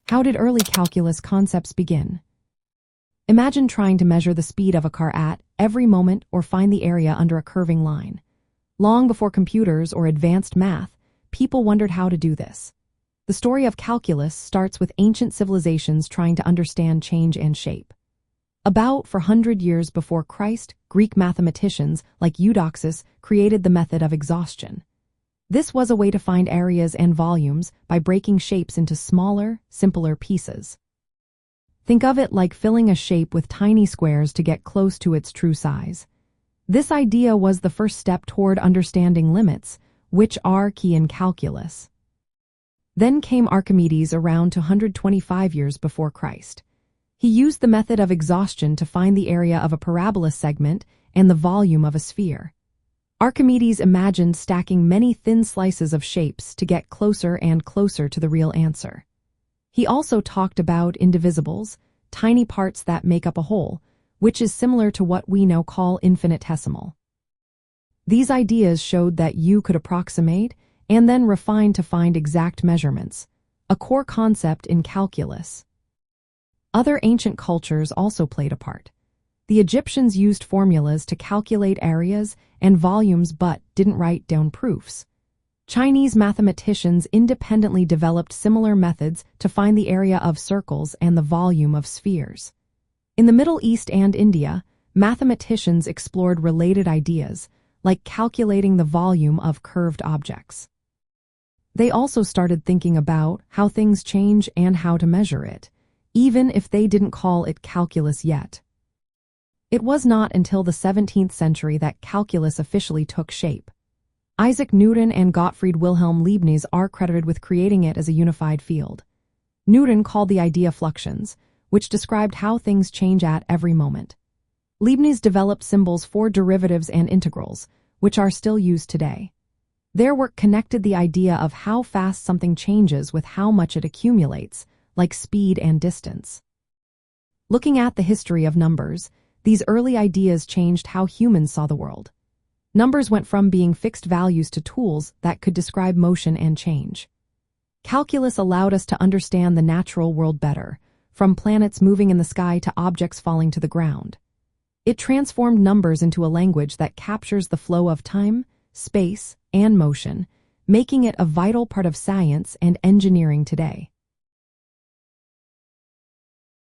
How did early calculus concepts begin? Imagine trying to measure the speed of a car at every moment or find the area under a curving line. Long before computers or advanced math, people wondered how to do this. The story of calculus starts with ancient civilizations trying to understand change and shape. About 400 years before Christ, Greek mathematicians like Eudoxus created the method of exhaustion. This was a way to find areas and volumes by breaking shapes into smaller, simpler pieces. Think of it like filling a shape with tiny squares to get close to its true size. This idea was the first step toward understanding limits, which are key in calculus. Then came Archimedes around 225 years before Christ. He used the method of exhaustion to find the area of a parabola segment and the volume of a sphere. Archimedes imagined stacking many thin slices of shapes to get closer and closer to the real answer. He also talked about indivisibles, tiny parts that make up a whole, which is similar to what we now call infinitesimal. These ideas showed that you could approximate and then refine to find exact measurements, a core concept in calculus. Other ancient cultures also played a part. The Egyptians used formulas to calculate areas and volumes but didn't write down proofs. Chinese mathematicians independently developed similar methods to find the area of circles and the volume of spheres. In the Middle East and India, mathematicians explored related ideas, like calculating the volume of curved objects. They also started thinking about how things change and how to measure it, even if they didn't call it calculus yet. It was not until the 17th century that calculus officially took shape. Isaac Newton and Gottfried Wilhelm Leibniz are credited with creating it as a unified field. Newton called the idea fluxions, which described how things change at every moment. Leibniz developed symbols for derivatives and integrals, which are still used today. Their work connected the idea of how fast something changes with how much it accumulates, like speed and distance. Looking at the history of numbers, these early ideas changed how humans saw the world. Numbers went from being fixed values to tools that could describe motion and change. Calculus allowed us to understand the natural world better, from planets moving in the sky to objects falling to the ground. It transformed numbers into a language that captures the flow of time, space, and motion, making it a vital part of science and engineering today.